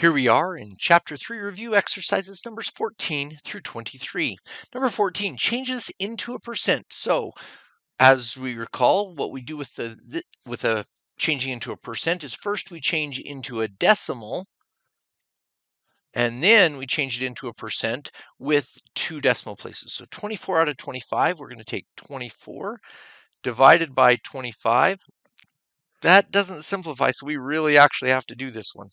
Here we are in Chapter 3 review exercises numbers 14 through 23. Number 14, changes into a percent. So, as we recall, what we do with a changing into a percent is first we change into a decimal, and then we change it into a percent with 2 decimal places. So 24 out of 25, we're going to take 24 divided by 25. That doesn't simplify, so we really actually have to do this one.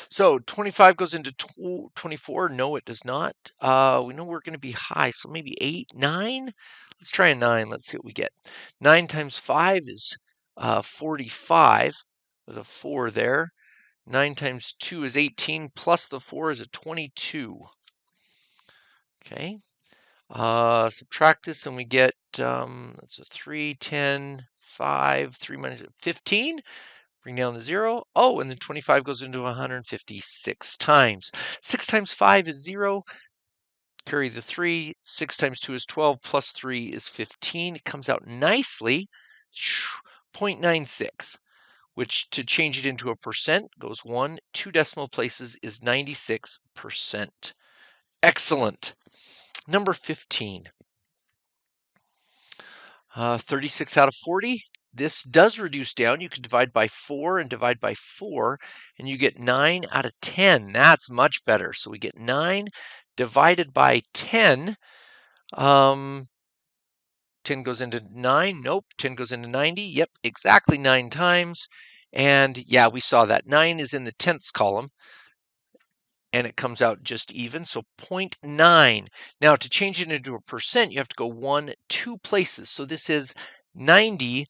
So 25 goes into 24. No, it does not. We know we're going to be high, so maybe 8, 9. Let's try a 9. Let's see what we get. 9 times 5 is 45 with a 4 there. 9 times 2 is 18, plus the 4 is a 22. Okay. Subtract this and we get, that's a 3, 10, 5, 3 minus 15. Bring down the 0. Oh, and then 25 goes into 156 times. 6 times 5 is 0. Carry the 3. 6 times 2 is 12. Plus 3 is 15. It comes out nicely. 0.96, which to change it into a percent goes 1. 2 decimal places is 96%. Excellent. Number 15. 36 out of 40. This does reduce down. You can divide by 4 and divide by 4, and you get 9 out of 10. That's much better. So we get 9 divided by 10. 10 goes into 9. Nope. 10 goes into 90. Yep, exactly 9 times. And yeah, we saw that. 9 is in the tenths column, and it comes out just even, so 0.9. Now, to change it into a percent, you have to go 1, 2 places. So this is 90%.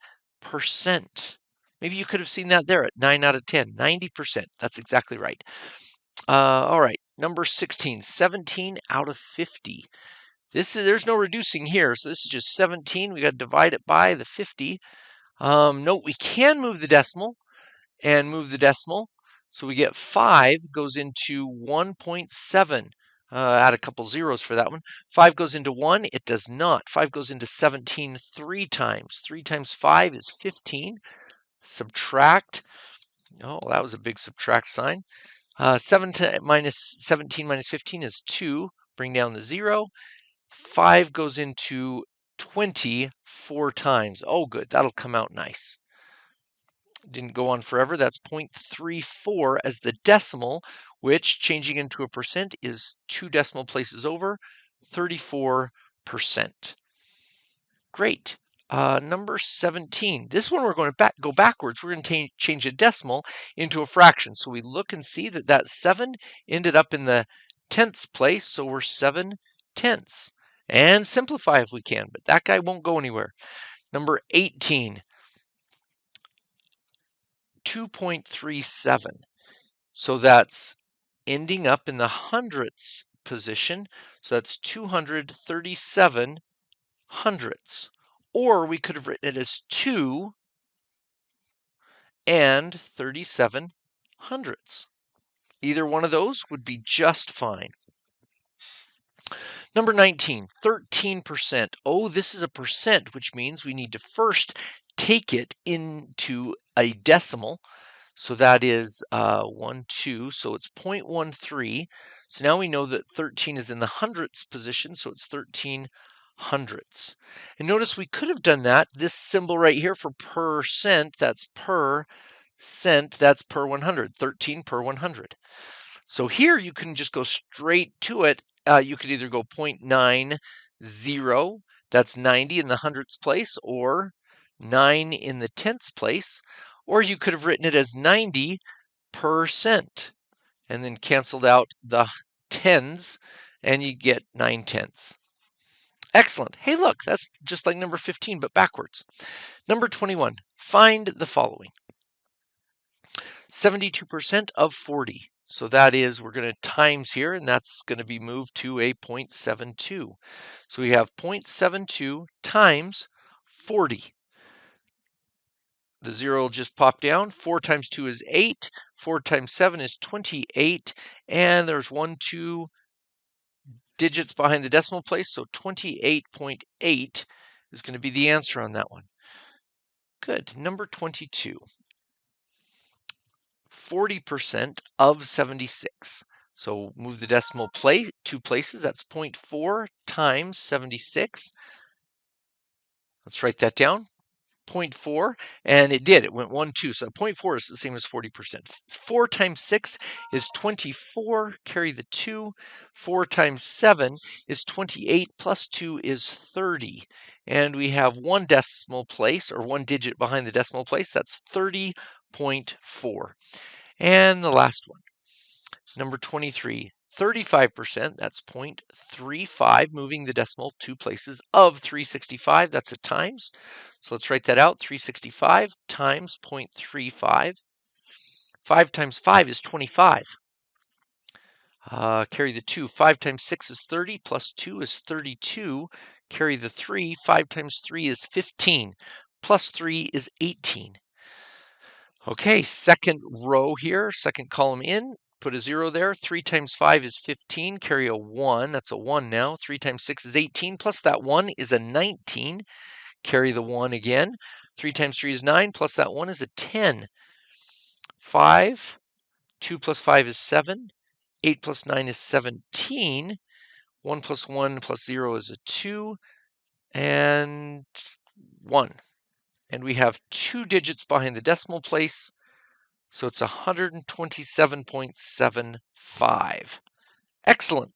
Maybe you could have seen that there at 9 out of 10, 90%. That's exactly right. All right, number 16, 17 out of 50. There's no reducing here, so this is just 17. We got to divide it by the 50. Note, we can move the decimal and move the decimal. So we get 5 goes into 1.7. Add a couple zeros for that one. 5 goes into 1. It does not. 5 goes into 17 3 times. 3 times 5 is 15. Subtract. Oh, that was a big subtract sign. 17 minus 15 is 2. Bring down the 0. 5 goes into 20 4 times. Oh, good. That'll come out nice. Didn't go on forever. That's 0.34 as the decimal, which changing into a percent is 2 decimal places over, 34%. Great. Number 17. This one we're going to go backwards. We're going to change a decimal into a fraction. So we look and see that that 7 ended up in the tenths place, so we're 7 tenths. And simplify if we can, but that guy won't go anywhere. Number 18. 2.37. So that's ending up in the hundredths position. So that's 237 hundredths. Or we could have written it as 2 and 37 hundredths. Either one of those would be just fine. Number 19, 13%. Oh, this is a percent, which means we need to first take it into a decimal. So that is 1, 2, so it's 0.13. So now we know that 13 is in the hundredths position, so it's 13 hundredths. And notice we could have done that. This symbol right here for percent, that's per cent, that's per 100, 13 per 100. So here you can just go straight to it. You could either go 0.90, that's 90 in the hundredths place, or 9 in the tenths place. Or you could have written it as 90% and then canceled out the tens and you get 9 tenths. Excellent. Hey, look, that's just like number 15, but backwards. Number 21, find the following. 72% of 40. So that is, we're going to times here, and that's going to be moved to a 0.72. So we have 0.72 times 40. The 0 will just pop down. 4 times 2 is 8. 4 times 7 is 28. And there's 1, 2 digits behind the decimal place. So 28.8 is going to be the answer on that one. Good. Number 22. 40% of 76. So move the decimal place 2 places. That's 0.4 times 76. Let's write that down. 0.4, and it did. It went 1, 2. So 0.4 is the same as 40%. 4 times 6 is 24. Carry the 2. 4 times 7 is 28. Plus 2 is 30. And we have one decimal place, or one digit behind the decimal place. That's 30.4. And the last one, number 23. 35%, that's 0.35, moving the decimal 2 places, of 365, that's a times. So let's write that out, 365 times 0.35. 5 times 5 is 25. Carry the 2, 5 times 6 is 30, plus 2 is 32. Carry the 3, 5 times 3 is 15, plus 3 is 18. Okay, second row here, second column in. Put a 0 there. 3 times 5 is 15. Carry a 1. That's a 1 now. 3 times 6 is 18. Plus that 1 is a 19. Carry the 1 again. 3 times 3 is 9. Plus that 1 is a 10. 5. 2 plus 5 is 7. 8 plus 9 is 17. 1 plus 1 plus 0 is a 2. And 1. And we have 2 digits behind the decimal place. So it's 127.75. Excellent.